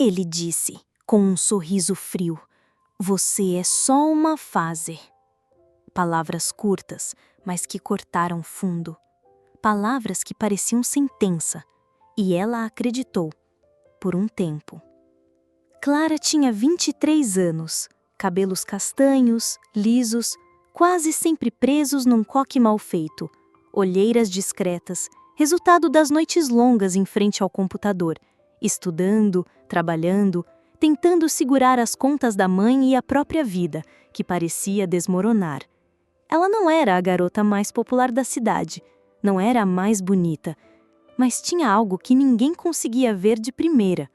Ele disse, com um sorriso frio, você é só uma fase. Palavras curtas, mas que cortaram fundo. Palavras que pareciam sentença, e ela acreditou, por um tempo. Clara tinha 23 anos, cabelos castanhos, lisos, quase sempre presos num coque mal feito, olheiras discretas, resultado das noites longas em frente ao computador, estudando, trabalhando, tentando segurar as contas da mãe e a própria vida, que parecia desmoronar. Ela não era a garota mais popular da cidade, não era a mais bonita, mas tinha algo que ninguém conseguia ver de primeira,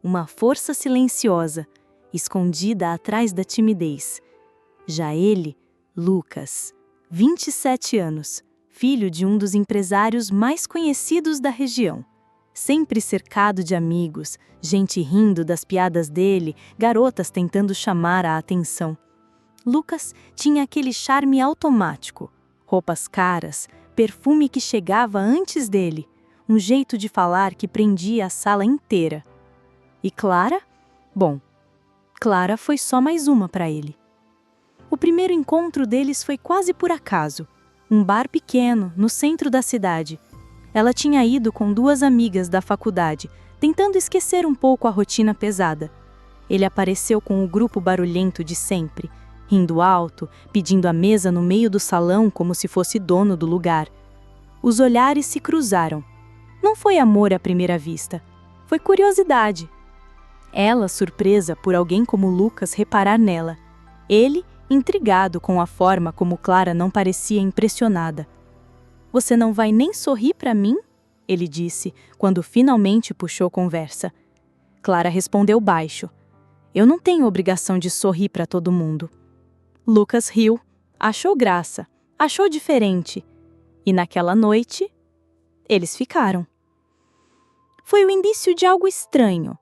uma força silenciosa, escondida atrás da timidez. Já ele, Lucas, 27 anos, filho de um dos empresários mais conhecidos da região. Sempre cercado de amigos, gente rindo das piadas dele, garotas tentando chamar a atenção. Lucas tinha aquele charme automático, roupas caras, perfume que chegava antes dele, um jeito de falar que prendia a sala inteira. E Clara? Bom, Clara foi só mais uma para ele. O primeiro encontro deles foi quase por acaso, um bar pequeno, no centro da cidade. Ela tinha ido com duas amigas da faculdade, tentando esquecer um pouco a rotina pesada. Ele apareceu com o grupo barulhento de sempre, rindo alto, pedindo a mesa no meio do salão como se fosse dono do lugar. Os olhares se cruzaram. Não foi amor à primeira vista, foi curiosidade. Ela, surpresa por alguém como Lucas reparar nela. Ele, intrigado com a forma como Clara não parecia impressionada. Você não vai nem sorrir para mim? Ele disse, quando finalmente puxou conversa. Clara respondeu baixo. Eu não tenho obrigação de sorrir para todo mundo. Lucas riu, achou graça, achou diferente. E naquela noite, eles ficaram. Foi o início de algo estranho,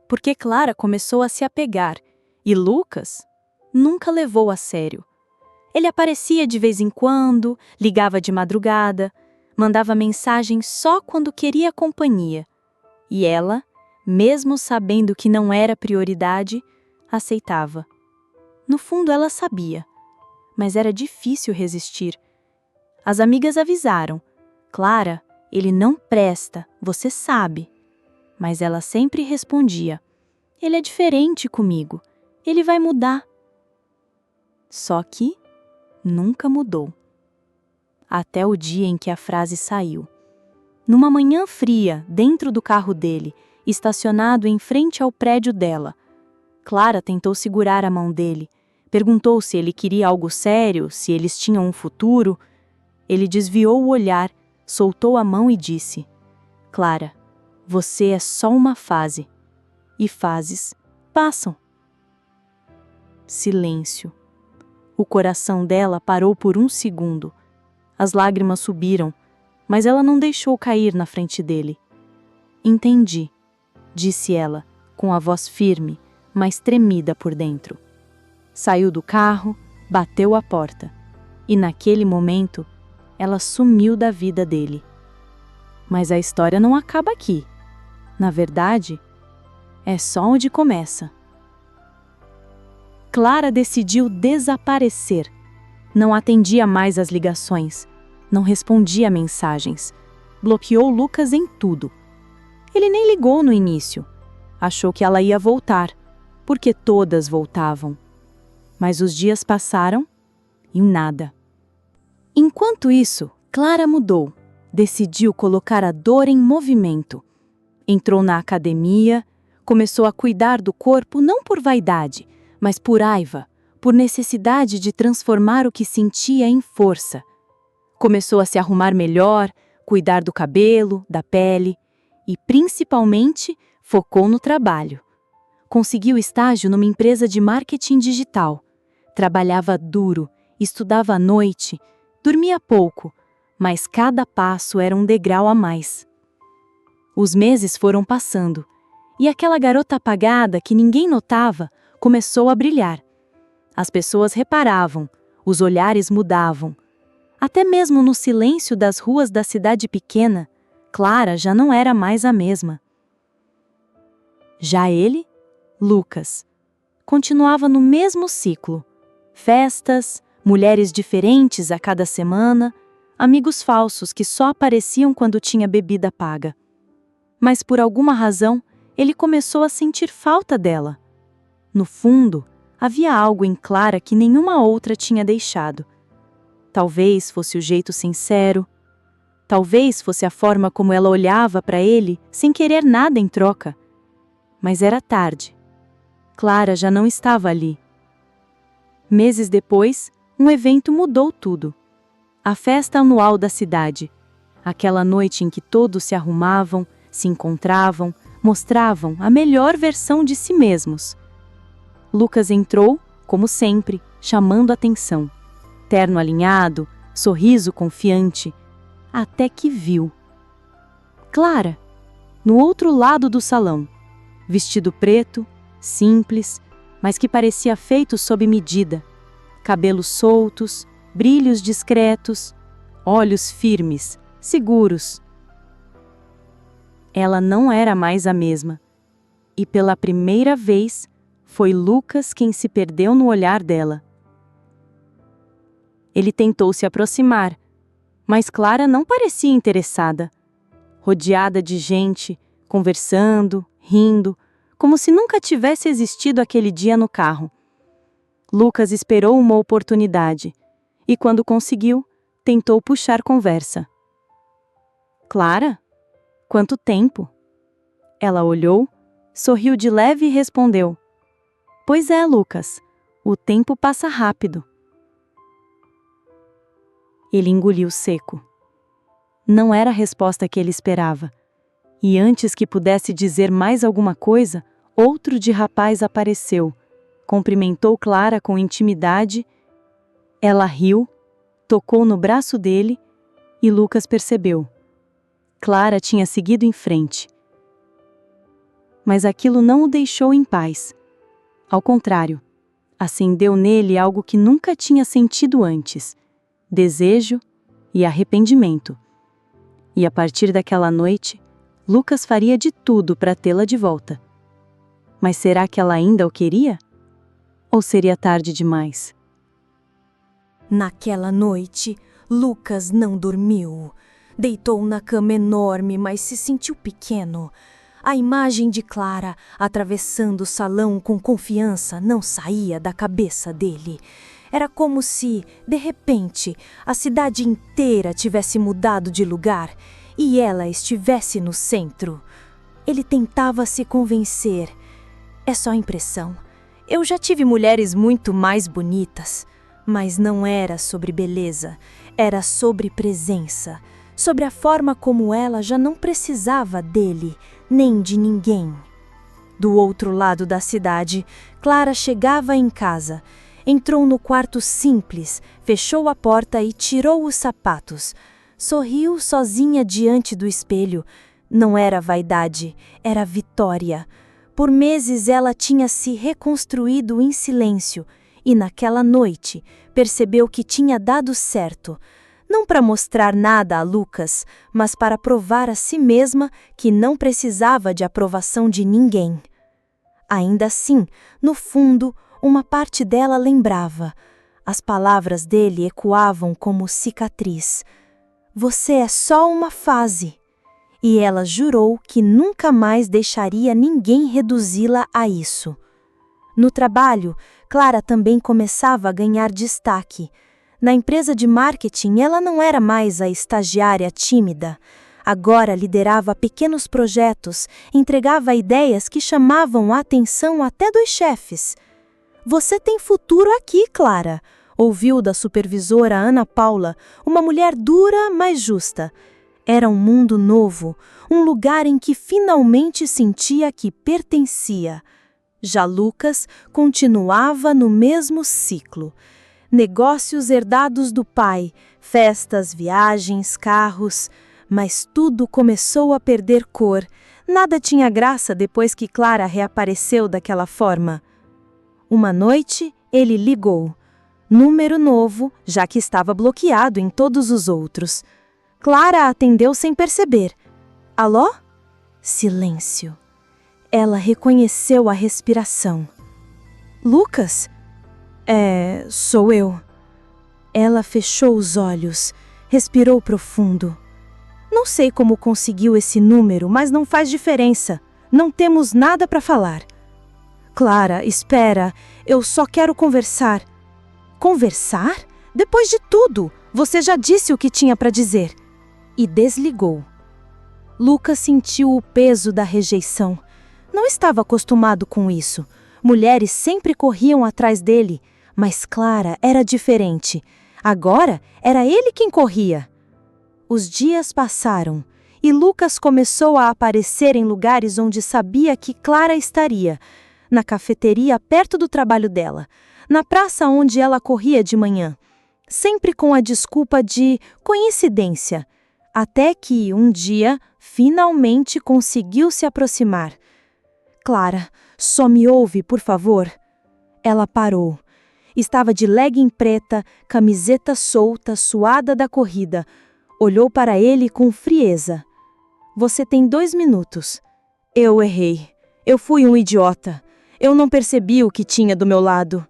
porque Clara começou a se apegar, e Lucas nunca levou a sério. Ele aparecia de vez em quando, ligava de madrugada, mandava mensagem só quando queria companhia. E ela, mesmo sabendo que não era prioridade, aceitava. No fundo ela sabia, mas era difícil resistir. As amigas avisaram. Clara, ele não presta, você sabe. Mas ela sempre respondia. Ele é diferente comigo, ele vai mudar. Só que nunca mudou. Até o dia em que a frase saiu. Numa manhã fria, dentro do carro dele, estacionado em frente ao prédio dela. Clara tentou segurar a mão dele. Perguntou se ele queria algo sério, se eles tinham um futuro. Ele desviou o olhar, soltou a mão e disse: Clara, você é só uma fase. E fases passam. Silêncio. O coração dela parou por um segundo. As lágrimas subiram, mas ela não deixou cair na frente dele. Entendi, disse ela, com a voz firme, mas tremida por dentro. Saiu do carro, bateu a porta, e naquele momento, ela sumiu da vida dele. Mas a história não acaba aqui. Na verdade, é só onde começa. Clara decidiu desaparecer. Não atendia mais às ligações, não respondia mensagens, bloqueou Lucas em tudo. Ele nem ligou no início. Achou que ela ia voltar, porque todas voltavam. Mas os dias passaram e nada. Enquanto isso, Clara mudou. Decidiu colocar a dor em movimento. Entrou na academia, começou a cuidar do corpo não por vaidade, mas por raiva, por necessidade de transformar o que sentia em força. Começou a se arrumar melhor, cuidar do cabelo, da pele e, principalmente, focou no trabalho. Conseguiu estágio numa empresa de marketing digital. Trabalhava duro, estudava à noite, dormia pouco, mas cada passo era um degrau a mais. Os meses foram passando, e aquela garota apagada que ninguém notava começou a brilhar. As pessoas reparavam, os olhares mudavam. Até mesmo no silêncio das ruas da cidade pequena, Clara já não era mais a mesma. Já ele Lucas. Continuava no mesmo ciclo. Festas, mulheres diferentes a cada semana, amigos falsos que só apareciam quando tinha bebida paga. Mas por alguma razão, ele começou a sentir falta dela. No fundo, havia algo em Clara que nenhuma outra tinha deixado. Talvez fosse o jeito sincero, talvez fosse a forma como ela olhava para ele sem querer nada em troca. Mas era tarde. Clara já não estava ali. Meses depois, um evento mudou tudo. A festa anual da cidade. Aquela noite em que todos se arrumavam, se encontravam, mostravam a melhor versão de si mesmos. Lucas entrou, como sempre, chamando atenção. Terno alinhado, sorriso confiante, até que viu Clara, no outro lado do salão, vestido preto, simples, mas que parecia feito sob medida, cabelos soltos, brilhos discretos, olhos firmes, seguros. Ela não era mais a mesma, e pela primeira vez foi Lucas quem se perdeu no olhar dela. Ele tentou se aproximar, mas Clara não parecia interessada. Rodeada de gente, conversando, rindo, como se nunca tivesse existido aquele dia no carro. Lucas esperou uma oportunidade, e quando conseguiu, tentou puxar conversa. Clara? Quanto tempo? Ela olhou, sorriu de leve e respondeu: Pois é, Lucas, o tempo passa rápido. Ele engoliu seco. Não era a resposta que ele esperava. E antes que pudesse dizer mais alguma coisa, outro de rapaz apareceu, cumprimentou Clara com intimidade. Ela riu, tocou no braço dele e Lucas percebeu. Clara tinha seguido em frente. Mas aquilo não o deixou em paz. Ao contrário, acendeu nele algo que nunca tinha sentido antes: desejo e arrependimento. E a partir daquela noite, Lucas faria de tudo para tê-la de volta. Mas será que ela ainda o queria? Ou seria tarde demais? Naquela noite, Lucas não dormiu. Deitou na cama enorme, mas se sentiu pequeno. A imagem de Clara atravessando o salão com confiança não saía da cabeça dele. Era como se, de repente, a cidade inteira tivesse mudado de lugar e ela estivesse no centro. Ele tentava se convencer. É só impressão. Eu já tive mulheres muito mais bonitas, mas não era sobre beleza, era sobre presença, sobre a forma como ela já não precisava dele, nem de ninguém. Do outro lado da cidade, Clara chegava em casa. Entrou no quarto simples, fechou a porta e tirou os sapatos. Sorriu sozinha diante do espelho. Não era vaidade, era vitória. Por meses ela tinha se reconstruído em silêncio e naquela noite percebeu que tinha dado certo. Não para mostrar nada a Lucas, mas para provar a si mesma que não precisava de aprovação de ninguém. Ainda assim, no fundo, uma parte dela lembrava. As palavras dele ecoavam como cicatriz. Você é só uma fase. E ela jurou que nunca mais deixaria ninguém reduzi-la a isso. No trabalho, Clara também começava a ganhar destaque. Na empresa de marketing, ela não era mais a estagiária tímida. Agora liderava pequenos projetos, entregava ideias que chamavam a atenção até dos chefes. Você tem futuro aqui, Clara, ouviu da supervisora Ana Paula, uma mulher dura, mas justa. Era um mundo novo, um lugar em que finalmente sentia que pertencia. Já Lucas continuava no mesmo ciclo. Negócios herdados do pai, festas, viagens, carros, mas tudo começou a perder cor. Nada tinha graça depois que Clara reapareceu daquela forma. Uma noite, ele ligou. Número novo, já que estava bloqueado em todos os outros. Clara atendeu sem perceber. Alô? Silêncio. Ela reconheceu a respiração. Lucas? Sou eu. Ela fechou os olhos, respirou profundo. Não sei como conseguiu esse número, mas não faz diferença. Não temos nada para falar. Clara, espera. Eu só quero conversar. Conversar? Depois de tudo, você já disse o que tinha para dizer. E desligou. Lucas sentiu o peso da rejeição. Não estava acostumado com isso. Mulheres sempre corriam atrás dele, mas Clara era diferente. Agora era ele quem corria. Os dias passaram e Lucas começou a aparecer em lugares onde sabia que Clara estaria. Na cafeteria perto do trabalho dela, na praça onde ela corria de manhã, sempre com a desculpa de coincidência, até que, um dia, finalmente conseguiu se aproximar. Clara, só me ouve, por favor. Ela parou. Estava de legging preta, camiseta solta, suada da corrida. Olhou para ele com frieza. Você tem 2 minutos. Eu errei. Eu fui um idiota. Eu não percebi o que tinha do meu lado.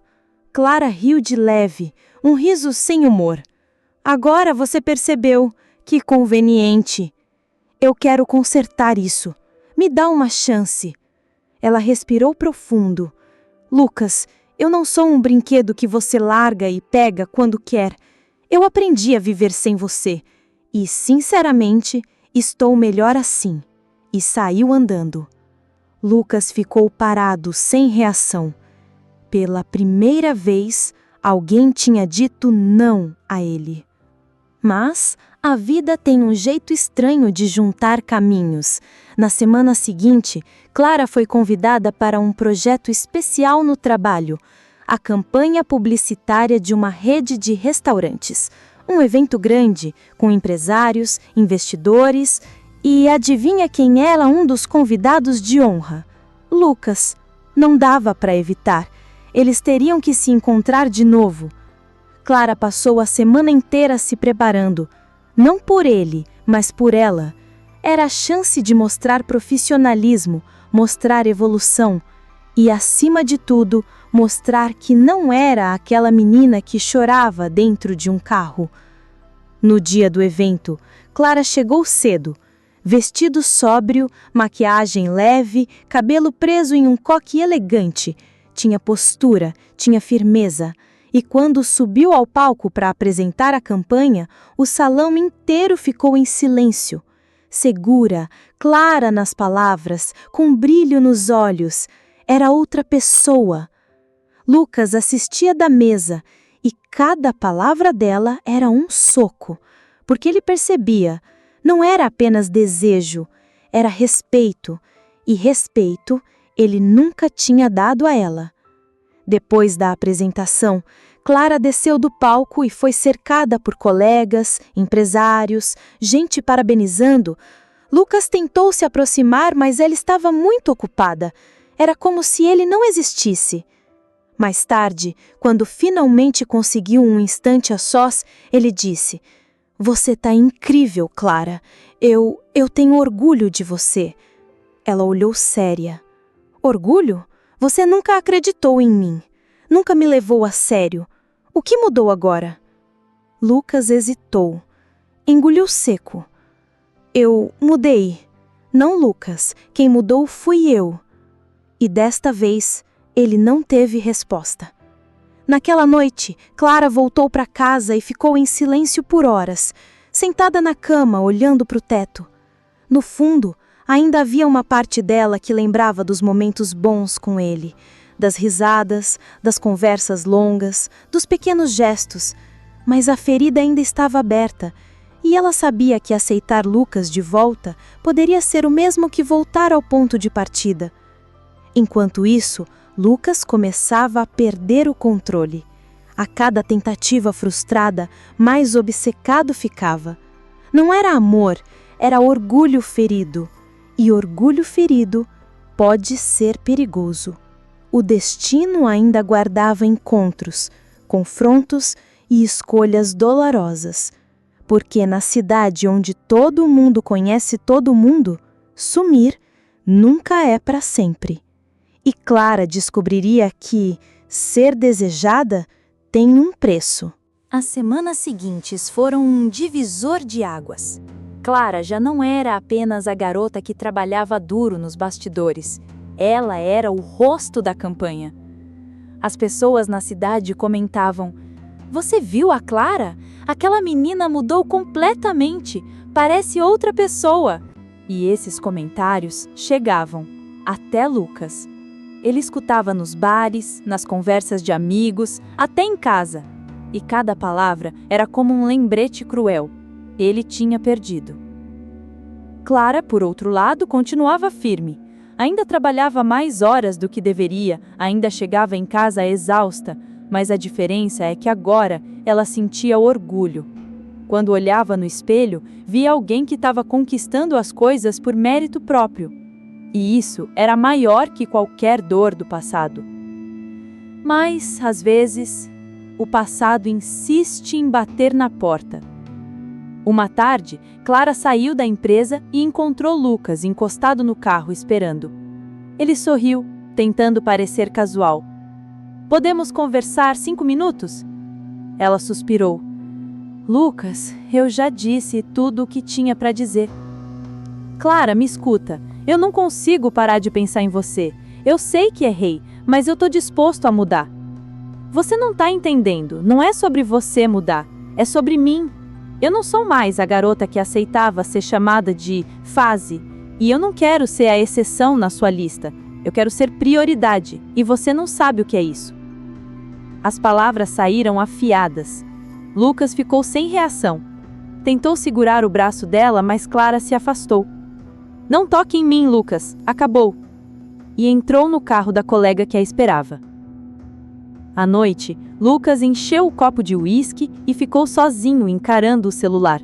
Clara riu de leve, um riso sem humor. Agora você percebeu. Que conveniente. Eu quero consertar isso. Me dá uma chance. Ela respirou profundo. Lucas, eu não sou um brinquedo que você larga e pega quando quer. Eu aprendi a viver sem você. E, sinceramente, estou melhor assim. E saiu andando. Lucas ficou parado, sem reação. Pela primeira vez, alguém tinha dito não a ele. Mas a vida tem um jeito estranho de juntar caminhos. Na semana seguinte, Clara foi convidada para um projeto especial no trabalho, a campanha publicitária de uma rede de restaurantes. Um evento grande, com empresários, investidores, e adivinha quem era um dos convidados de honra? Lucas. Não dava para evitar. Eles teriam que se encontrar de novo. Clara passou a semana inteira se preparando. Não por ele, mas por ela. Era a chance de mostrar profissionalismo, mostrar evolução e, acima de tudo, mostrar que não era aquela menina que chorava dentro de um carro. No dia do evento, Clara chegou cedo. Vestido sóbrio, maquiagem leve, cabelo preso em um coque elegante. Tinha postura, tinha firmeza. E quando subiu ao palco para apresentar a campanha, o salão inteiro ficou em silêncio. Segura, clara nas palavras, com brilho nos olhos. Era outra pessoa. Lucas assistia da mesa e cada palavra dela era um soco, porque ele percebia, não era apenas desejo, era respeito, e respeito ele nunca tinha dado a ela. Depois da apresentação, Clara desceu do palco e foi cercada por colegas, empresários, gente parabenizando. Lucas tentou se aproximar, mas ela estava muito ocupada. Era como se ele não existisse. Mais tarde, quando finalmente conseguiu um instante a sós, ele disse: "Você tá incrível, Clara. Eu tenho orgulho de você." Ela olhou séria. "Orgulho? Você nunca acreditou em mim. Nunca me levou a sério. O que mudou agora?" Lucas hesitou. Engoliu seco. "Eu mudei. Não, Lucas. Quem mudou fui eu." E desta vez, ele não teve resposta. Naquela noite, Clara voltou para casa e ficou em silêncio por horas, sentada na cama, olhando para o teto. No fundo, ainda havia uma parte dela que lembrava dos momentos bons com ele, das risadas, das conversas longas, dos pequenos gestos, mas a ferida ainda estava aberta, e ela sabia que aceitar Lucas de volta poderia ser o mesmo que voltar ao ponto de partida. Enquanto isso, Lucas começava a perder o controle. A cada tentativa frustrada, mais obcecado ficava. Não era amor, era orgulho ferido. E orgulho ferido pode ser perigoso. O destino ainda guardava encontros, confrontos e escolhas dolorosas. Porque na cidade onde todo mundo conhece todo mundo, sumir nunca é para sempre. E Clara descobriria que ser desejada tem um preço. As semanas seguintes foram um divisor de águas. Clara já não era apenas a garota que trabalhava duro nos bastidores. Ela era o rosto da campanha. As pessoas na cidade comentavam: "Você viu a Clara? Aquela menina mudou completamente, parece outra pessoa." E esses comentários chegavam até Lucas. Ele escutava nos bares, nas conversas de amigos, até em casa. E cada palavra era como um lembrete cruel. Ele tinha perdido. Clara, por outro lado, continuava firme. Ainda trabalhava mais horas do que deveria, ainda chegava em casa exausta, mas a diferença é que agora ela sentia orgulho. Quando olhava no espelho, via alguém que estava conquistando as coisas por mérito próprio. E isso era maior que qualquer dor do passado. Mas, às vezes, o passado insiste em bater na porta. Uma tarde, Clara saiu da empresa e encontrou Lucas encostado no carro esperando. Ele sorriu, tentando parecer casual. "Podemos conversar 5 minutos?" Ela suspirou. "Lucas, eu já disse tudo o que tinha para dizer." "Clara, me escuta. Eu não consigo parar de pensar em você. Eu sei que errei, mas eu tô disposto a mudar." "Você não tá entendendo. Não é sobre você mudar. É sobre mim. Eu não sou mais a garota que aceitava ser chamada de fase. E eu não quero ser a exceção na sua lista. Eu quero ser prioridade. E você não sabe o que é isso." As palavras saíram afiadas. Lucas ficou sem reação. Tentou segurar o braço dela, mas Clara se afastou. "Não toque em mim, Lucas. Acabou." E entrou no carro da colega que a esperava. À noite, Lucas encheu o copo de uísque e ficou sozinho encarando o celular.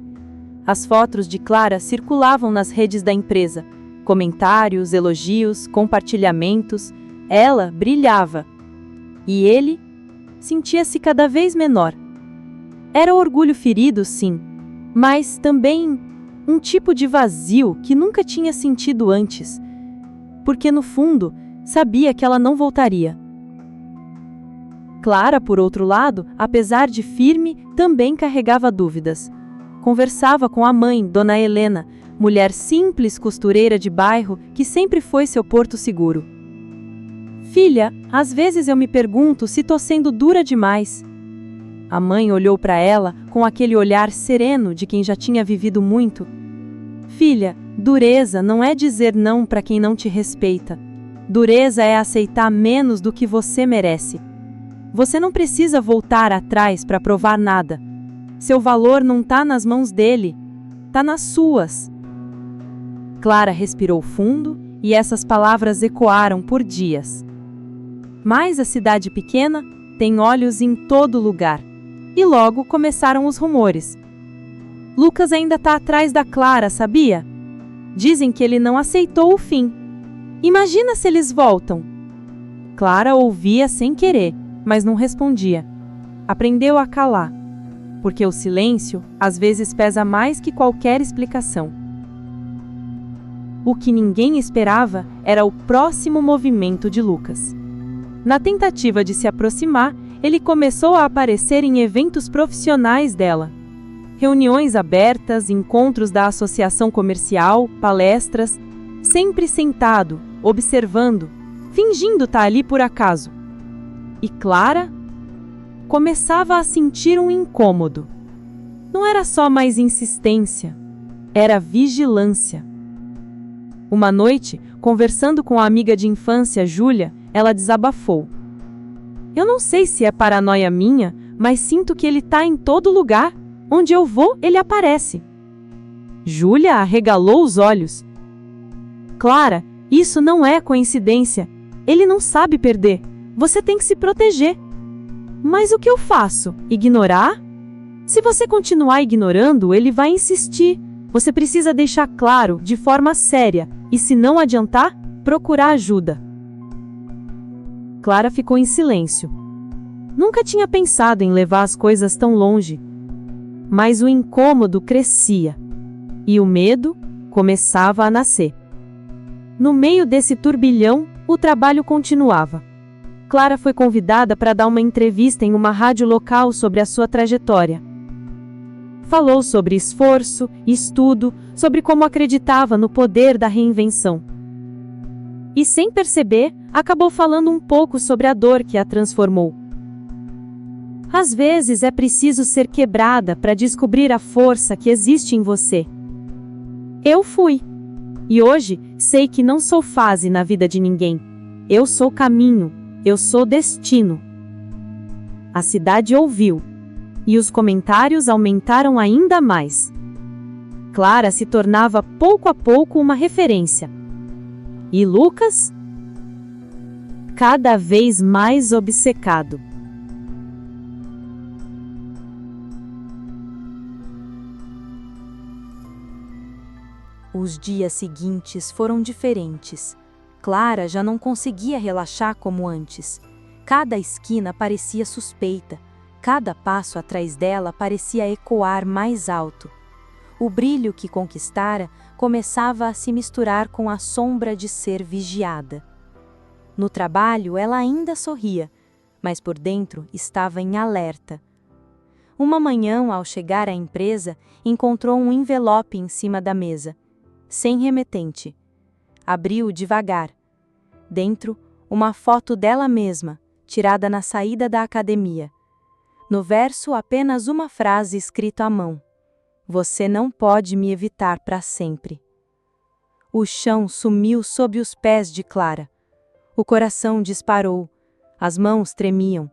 As fotos de Clara circulavam nas redes da empresa. Comentários, elogios, compartilhamentos. Ela brilhava. E ele sentia-se cada vez menor. Era orgulho ferido, sim, mas também um tipo de vazio que nunca tinha sentido antes, porque no fundo sabia que ela não voltaria. Clara, por outro lado, apesar de firme, também carregava dúvidas. Conversava com a mãe, Dona Helena, mulher simples costureira de bairro que sempre foi seu porto seguro. "Filha, às vezes eu me pergunto se tô sendo dura demais." A mãe olhou para ela com aquele olhar sereno de quem já tinha vivido muito. "Filha, dureza não é dizer não para quem não te respeita. Dureza é aceitar menos do que você merece. Você não precisa voltar atrás para provar nada. Seu valor não tá nas mãos dele, tá nas suas." Clara respirou fundo e essas palavras ecoaram por dias. Mas a cidade pequena tem olhos em todo lugar. E logo começaram os rumores. "Lucas ainda tá atrás da Clara, sabia? Dizem que ele não aceitou o fim. Imagina se eles voltam." Clara ouvia sem querer, mas não respondia. Aprendeu a calar, porque o silêncio às vezes pesa mais que qualquer explicação. O que ninguém esperava era o próximo movimento de Lucas. Na tentativa de se aproximar, ele começou a aparecer em eventos profissionais dela. Reuniões abertas, encontros da associação comercial, palestras, sempre sentado, observando, fingindo estar ali por acaso. E Clara começava a sentir um incômodo. Não era só mais insistência, era vigilância. Uma noite, conversando com a amiga de infância, Júlia, ela desabafou. "Eu não sei se é paranoia minha, mas sinto que ele tá em todo lugar. Onde eu vou, ele aparece." Júlia arregalou os olhos. "Clara, isso não é coincidência. Ele não sabe perder. Você tem que se proteger." "Mas o que eu faço? Ignorar?" "Se você continuar ignorando, ele vai insistir. Você precisa deixar claro, de forma séria, e se não adiantar, procurar ajuda." Clara ficou em silêncio. Nunca tinha pensado em levar as coisas tão longe. Mas o incômodo crescia. E o medo começava a nascer. No meio desse turbilhão, o trabalho continuava. Clara foi convidada para dar uma entrevista em uma rádio local sobre a sua trajetória. Falou sobre esforço, estudo, sobre como acreditava no poder da reinvenção. E sem perceber, acabou falando um pouco sobre a dor que a transformou. Às vezes é preciso ser quebrada para descobrir a força que existe em você. Eu fui. E hoje, sei que não sou fase na vida de ninguém. Eu sou caminho, eu sou destino. A cidade ouviu. E os comentários aumentaram ainda mais. Clara se tornava pouco a pouco uma referência. E Lucas? Cada vez mais obcecado. Os dias seguintes foram diferentes. Clara já não conseguia relaxar como antes. Cada esquina parecia suspeita. Cada passo atrás dela parecia ecoar mais alto. O brilho que conquistara começava a se misturar com a sombra de ser vigiada. No trabalho, ela ainda sorria, mas por dentro estava em alerta. Uma manhã, ao chegar à empresa, encontrou um envelope em cima da mesa, sem remetente. Abriu devagar. Dentro, uma foto dela mesma, tirada na saída da academia. No verso, apenas uma frase escrita à mão. Você não pode me evitar para sempre. O chão sumiu sob os pés de Clara. O coração disparou. As mãos tremiam.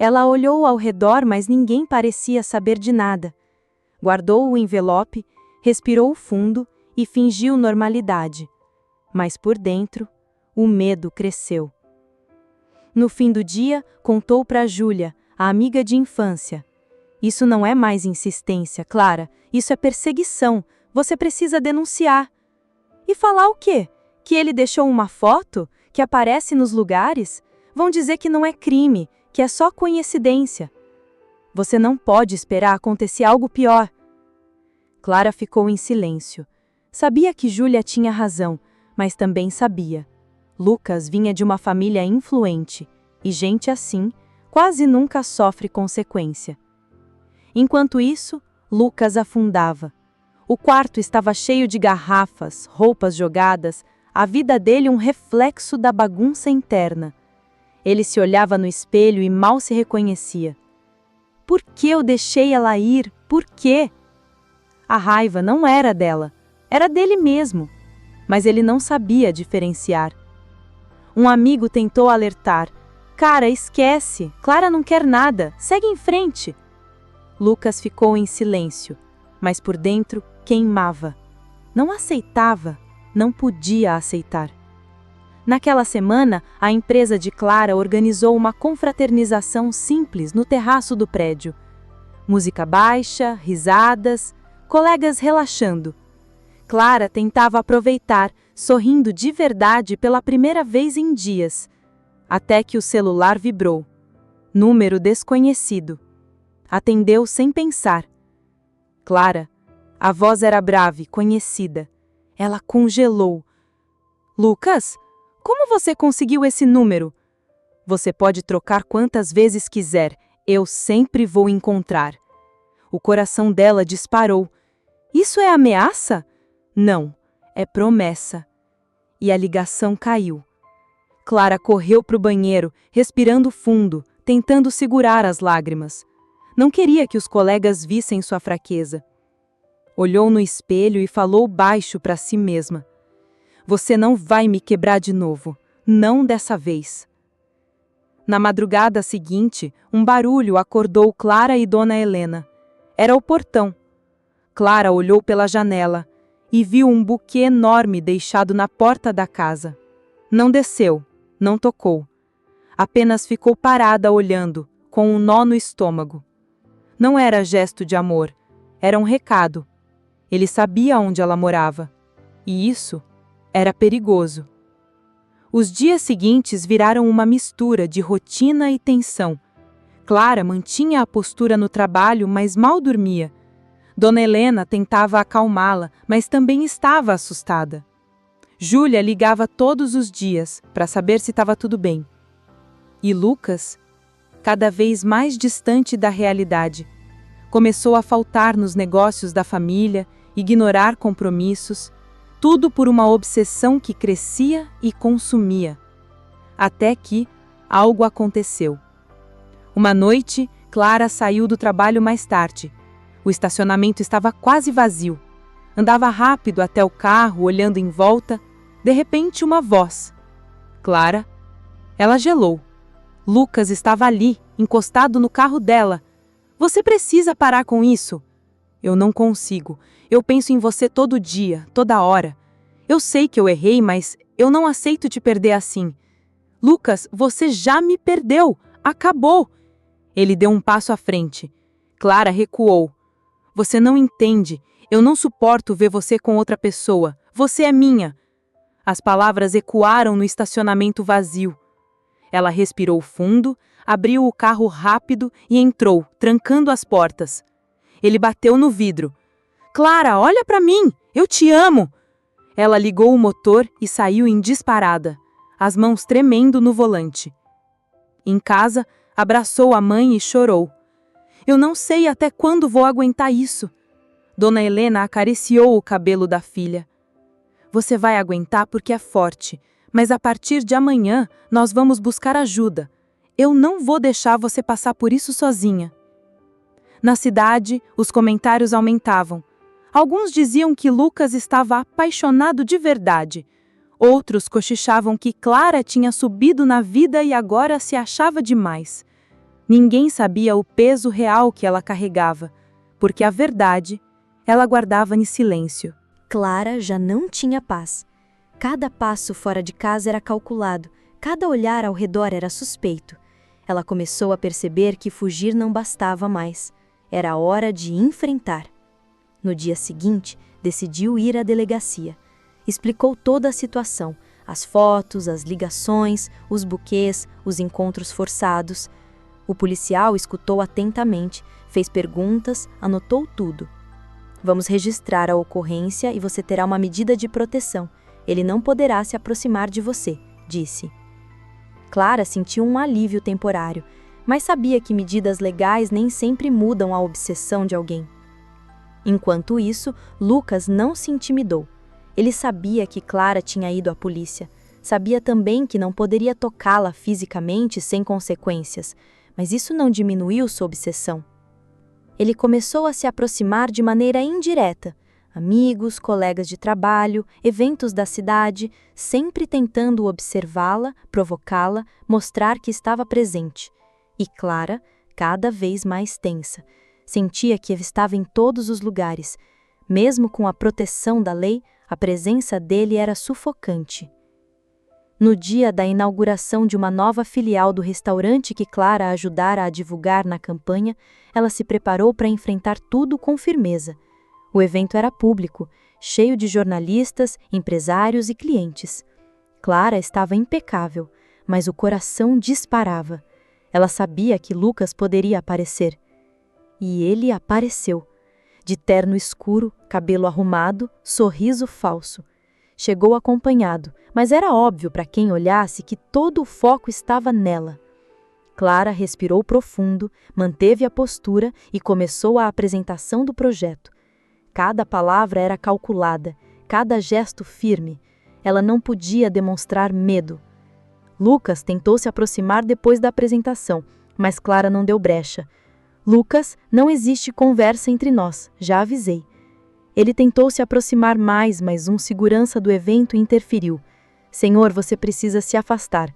Ela olhou ao redor, mas ninguém parecia saber de nada. Guardou o envelope, respirou fundo e fingiu normalidade. Mas por dentro, o medo cresceu. No fim do dia, contou para Júlia, a amiga de infância. Isso não é mais insistência, Clara. Isso é perseguição. Você precisa denunciar. E falar o quê? Que ele deixou uma foto? Que aparece nos lugares? Vão dizer que não é crime, que é só coincidência. Você não pode esperar acontecer algo pior. Clara ficou em silêncio. Sabia que Júlia tinha razão, mas também sabia. Lucas vinha de uma família influente, e gente assim quase nunca sofre consequência. Enquanto isso, Lucas afundava. O quarto estava cheio de garrafas, roupas jogadas, a vida dele um reflexo da bagunça interna. Ele se olhava no espelho e mal se reconhecia. Por que eu deixei ela ir? Por quê? A raiva não era dela, era dele mesmo. Mas ele não sabia diferenciar. Um amigo tentou alertar. Cara, esquece, Clara não quer nada, segue em frente. Lucas ficou em silêncio, mas por dentro queimava. Não aceitava, não podia aceitar. Naquela semana, a empresa de Clara organizou uma confraternização simples no terraço do prédio. Música baixa, risadas, colegas relaxando. Clara tentava aproveitar, sorrindo de verdade pela primeira vez em dias. Até que o celular vibrou. Número desconhecido. Atendeu sem pensar. Clara. A voz era brava, conhecida. Ela congelou. Lucas, como você conseguiu esse número? Você pode trocar quantas vezes quiser. Eu sempre vou encontrar. O coração dela disparou. Isso é ameaça? Não, é promessa. E a ligação caiu. Clara correu para o banheiro, respirando fundo, tentando segurar as lágrimas. Não queria que os colegas vissem sua fraqueza. Olhou no espelho e falou baixo para si mesma. Você não vai me quebrar de novo, não dessa vez. Na madrugada seguinte, um barulho acordou Clara e Dona Helena. Era o portão. Clara olhou pela janela e viu um buquê enorme deixado na porta da casa. Não desceu, não tocou. Apenas ficou parada olhando, com um nó no estômago. Não era gesto de amor, era um recado. Ele sabia onde ela morava. E isso era perigoso. Os dias seguintes viraram uma mistura de rotina e tensão. Clara mantinha a postura no trabalho, mas mal dormia. Dona Helena tentava acalmá-la, mas também estava assustada. Júlia ligava todos os dias para saber se estava tudo bem. E Lucas, cada vez mais distante da realidade, começou a faltar nos negócios da família, ignorar compromissos, tudo por uma obsessão que crescia e consumia. Até que algo aconteceu. Uma noite, Clara saiu do trabalho mais tarde. O estacionamento estava quase vazio. Andava rápido até o carro, olhando em volta. De repente, uma voz. Clara. Ela gelou. Lucas estava ali, encostado no carro dela. Você precisa parar com isso. Eu não consigo. Eu penso em você todo dia, toda hora. Eu sei que eu errei, mas eu não aceito te perder assim. Lucas, você já me perdeu. Acabou. Ele deu um passo à frente. Clara recuou. Você não entende. Eu não suporto ver você com outra pessoa. Você é minha. As palavras ecoaram no estacionamento vazio. Ela respirou fundo, abriu o carro rápido e entrou, trancando as portas. Ele bateu no vidro. Clara, olha para mim! Eu te amo! Ela ligou o motor e saiu em disparada, as mãos tremendo no volante. Em casa, abraçou a mãe e chorou. Eu não sei até quando vou aguentar isso. Dona Helena acariciou o cabelo da filha. Você vai aguentar porque é forte, mas a partir de amanhã nós vamos buscar ajuda. Eu não vou deixar você passar por isso sozinha. Na cidade, os comentários aumentavam. Alguns diziam que Lucas estava apaixonado de verdade. Outros cochichavam que Clara tinha subido na vida e agora se achava demais. Ninguém sabia o peso real que ela carregava, porque a verdade ela guardava em silêncio. Clara já não tinha paz. Cada passo fora de casa era calculado, cada olhar ao redor era suspeito. Ela começou a perceber que fugir não bastava mais. Era hora de enfrentar. No dia seguinte, decidiu ir à delegacia. Explicou toda a situação, as fotos, as ligações, os buquês, os encontros forçados. O policial escutou atentamente, fez perguntas, anotou tudo. Vamos registrar a ocorrência e você terá uma medida de proteção. Ele não poderá se aproximar de você, disse. Clara sentiu um alívio temporário, mas sabia que medidas legais nem sempre mudam a obsessão de alguém. Enquanto isso, Lucas não se intimidou. Ele sabia que Clara tinha ido à polícia. Sabia também que não poderia tocá-la fisicamente sem consequências, mas isso não diminuiu sua obsessão. Ele começou a se aproximar de maneira indireta. Amigos, colegas de trabalho, eventos da cidade, sempre tentando observá-la, provocá-la, mostrar que estava presente. E Clara, cada vez mais tensa, sentia que estava em todos os lugares. Mesmo com a proteção da lei, a presença dele era sufocante. No dia da inauguração de uma nova filial do restaurante que Clara ajudara a divulgar na campanha, ela se preparou para enfrentar tudo com firmeza. O evento era público, cheio de jornalistas, empresários e clientes. Clara estava impecável, mas o coração disparava. Ela sabia que Lucas poderia aparecer. E ele apareceu. De terno escuro, cabelo arrumado, sorriso falso. Chegou acompanhado, mas era óbvio para quem olhasse que todo o foco estava nela. Clara respirou profundo, manteve a postura e começou a apresentação do projeto. Cada palavra era calculada, cada gesto firme. Ela não podia demonstrar medo. Lucas tentou se aproximar depois da apresentação, mas Clara não deu brecha. Lucas, não existe conversa entre nós, já avisei. Ele tentou se aproximar mais, mas um segurança do evento interferiu. Senhor, você precisa se afastar.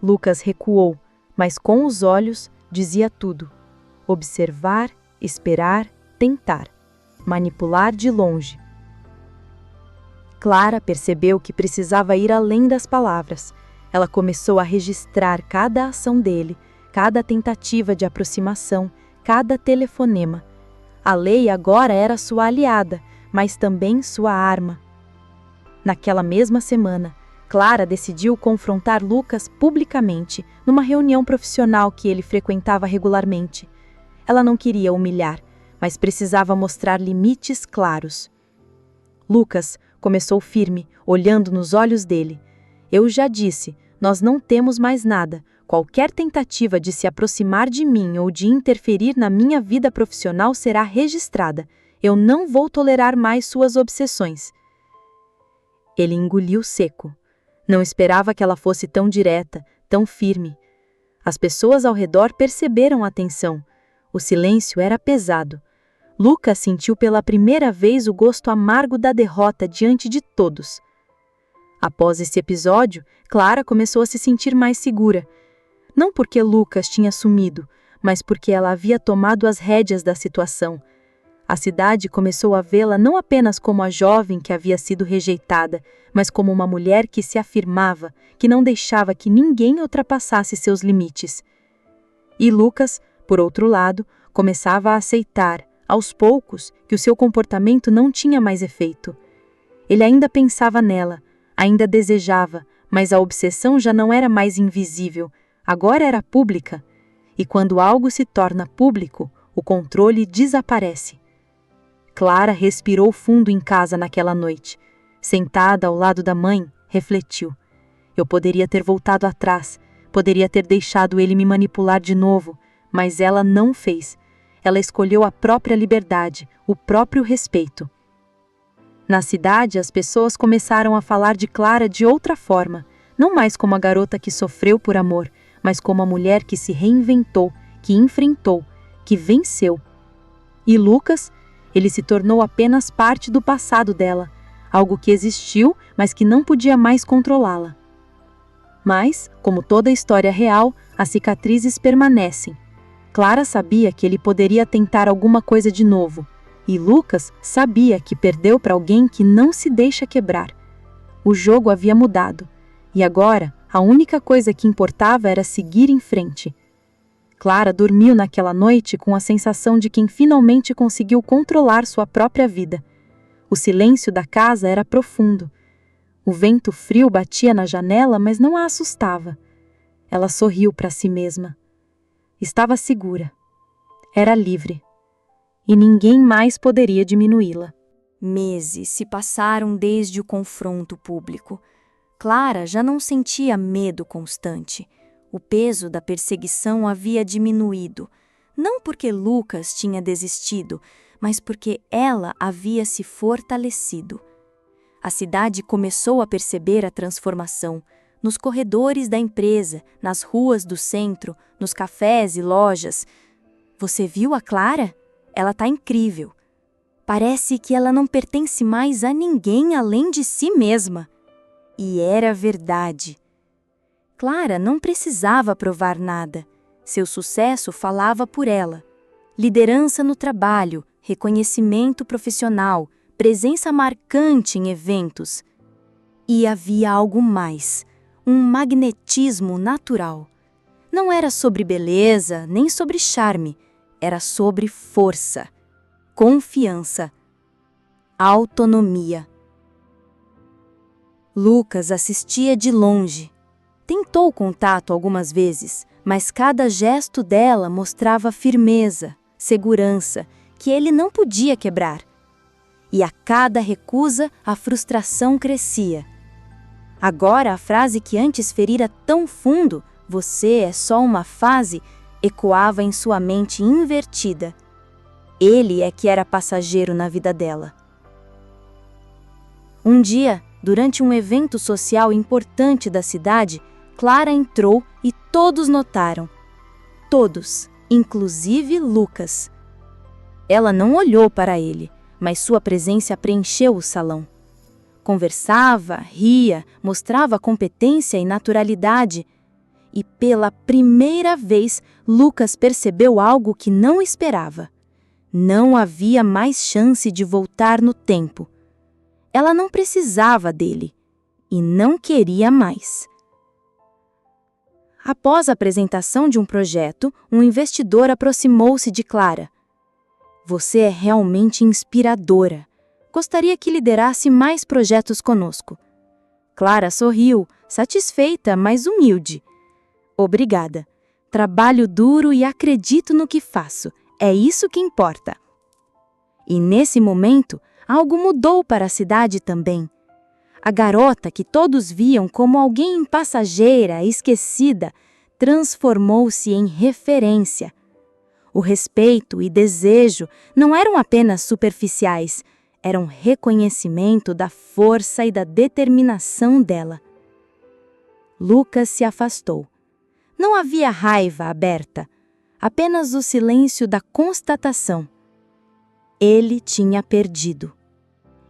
Lucas recuou, mas com os olhos dizia tudo. Observar, esperar, tentar. Manipular de longe. Clara percebeu que precisava ir além das palavras. Ela começou a registrar cada ação dele, cada tentativa de aproximação, cada telefonema. A lei agora era sua aliada, mas também sua arma. Naquela mesma semana, Clara decidiu confrontar Lucas publicamente, numa reunião profissional que ele frequentava regularmente. Ela não queria humilhar, mas precisava mostrar limites claros. Lucas, começou firme, olhando nos olhos dele. Eu já disse, nós não temos mais nada. Qualquer tentativa de se aproximar de mim ou de interferir na minha vida profissional será registrada. Eu não vou tolerar mais suas obsessões. Ele engoliu seco. Não esperava que ela fosse tão direta, tão firme. As pessoas ao redor perceberam a tensão. O silêncio era pesado. Lucas sentiu pela primeira vez o gosto amargo da derrota diante de todos. Após esse episódio, Clara começou a se sentir mais segura. Não porque Lucas tinha sumido, mas porque ela havia tomado as rédeas da situação. A cidade começou a vê-la não apenas como a jovem que havia sido rejeitada, mas como uma mulher que se afirmava, que não deixava que ninguém ultrapassasse seus limites. E Lucas, por outro lado, começava a aceitar, aos poucos, que o seu comportamento não tinha mais efeito. Ele ainda pensava nela, ainda desejava, mas a obsessão já não era mais invisível, agora era pública. E quando algo se torna público, o controle desaparece. Clara respirou fundo em casa naquela noite. Sentada ao lado da mãe, refletiu. Eu poderia ter voltado atrás, poderia ter deixado ele me manipular de novo, mas ela não fez. Ela escolheu a própria liberdade, o próprio respeito. Na cidade, as pessoas começaram a falar de Clara de outra forma, não mais como a garota que sofreu por amor, mas como a mulher que se reinventou, que enfrentou, que venceu. E Lucas, ele se tornou apenas parte do passado dela, algo que existiu, mas que não podia mais controlá-la. Mas, como toda história real, as cicatrizes permanecem. Clara sabia que ele poderia tentar alguma coisa de novo, e Lucas sabia que perdeu para alguém que não se deixa quebrar. O jogo havia mudado, e agora a única coisa que importava era seguir em frente. Clara dormiu naquela noite com a sensação de quem finalmente conseguiu controlar sua própria vida. O silêncio da casa era profundo. O vento frio batia na janela, mas não a assustava. Ela sorriu para si mesma. Estava segura. Era livre. E ninguém mais poderia diminuí-la. Meses se passaram desde o confronto público. Clara já não sentia medo constante. O peso da perseguição havia diminuído, não porque Lucas tinha desistido, mas porque ela havia se fortalecido. A cidade começou a perceber a transformação. Nos corredores da empresa, nas ruas do centro, nos cafés e lojas. Você viu a Clara? Ela tá incrível. Parece que ela não pertence mais a ninguém além de si mesma. E era verdade. Clara não precisava provar nada. Seu sucesso falava por ela. Liderança no trabalho, reconhecimento profissional, presença marcante em eventos. E havia algo mais, um magnetismo natural. Não era sobre beleza, nem sobre charme, era sobre força, confiança, autonomia. Lucas assistia de longe. Tentou contato algumas vezes, mas cada gesto dela mostrava firmeza, segurança, que ele não podia quebrar. E a cada recusa, a frustração crescia. Agora a frase que antes ferira tão fundo, você é só uma fase, ecoava em sua mente invertida. Ele é que era passageiro na vida dela. Um dia, durante um evento social importante da cidade, Clara entrou e todos notaram. Todos, inclusive Lucas. Ela não olhou para ele, mas sua presença preencheu o salão. Conversava, ria, mostrava competência e naturalidade. E pela primeira vez, Lucas percebeu algo que não esperava. Não havia mais chance de voltar no tempo. Ela não precisava dele e não queria mais. Após a apresentação de um projeto, um investidor aproximou-se de Clara. Você é realmente inspiradora. Gostaria que liderasse mais projetos conosco. Clara sorriu, satisfeita, mas humilde. Obrigada. Trabalho duro e acredito no que faço. É isso que importa. E nesse momento, algo mudou para a cidade também. A garota que todos viam como alguém passageira, esquecida, transformou-se em referência. O respeito e desejo não eram apenas superficiais, eram reconhecimento da força e da determinação dela. Lucas se afastou. Não havia raiva aberta, apenas o silêncio da constatação. Ele tinha perdido.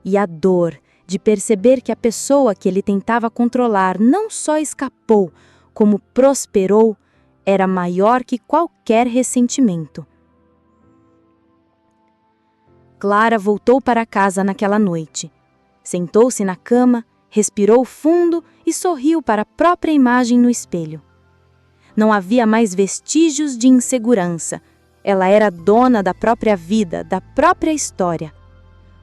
E a dor de perceber que a pessoa que ele tentava controlar não só escapou, como prosperou, era maior que qualquer ressentimento. Clara voltou para casa naquela noite. Sentou-se na cama, respirou fundo e sorriu para a própria imagem no espelho. Não havia mais vestígios de insegurança. Ela era dona da própria vida, da própria história.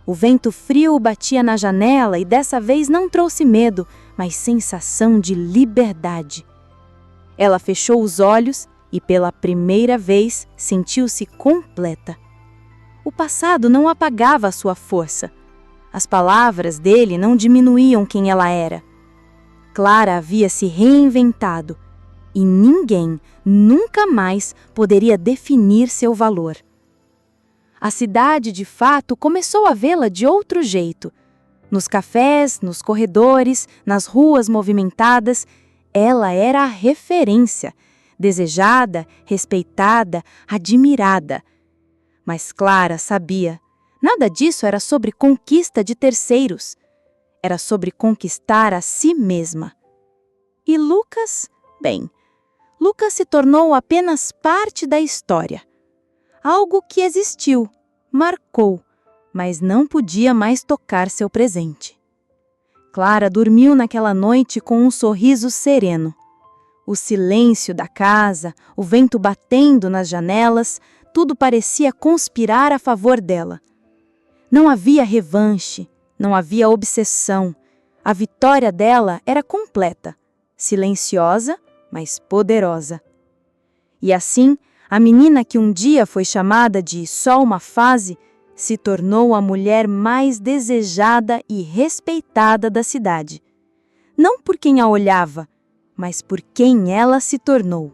O vento frio batia na janela e dessa vez não trouxe medo, mas sensação de liberdade. Ela fechou os olhos e pela primeira vez sentiu-se completa. O passado não apagava a sua força. As palavras dele não diminuíam quem ela era. Clara havia se reinventado e ninguém, nunca mais, poderia definir seu valor. A cidade, de fato, começou a vê-la de outro jeito. Nos cafés, nos corredores, nas ruas movimentadas, ela era a referência, desejada, respeitada, admirada. Mas Clara sabia, nada disso era sobre conquista de terceiros. Era sobre conquistar a si mesma. E Lucas? Bem, Lucas se tornou apenas parte da história. Algo que existiu, marcou, mas não podia mais tocar seu presente. Clara dormiu naquela noite com um sorriso sereno. O silêncio da casa, o vento batendo nas janelas, tudo parecia conspirar a favor dela. Não havia revanche, não havia obsessão. A vitória dela era completa, silenciosa, mas poderosa. E assim, a menina que um dia foi chamada de só uma fase, se tornou a mulher mais desejada e respeitada da cidade. Não por quem a olhava, mas por quem ela se tornou.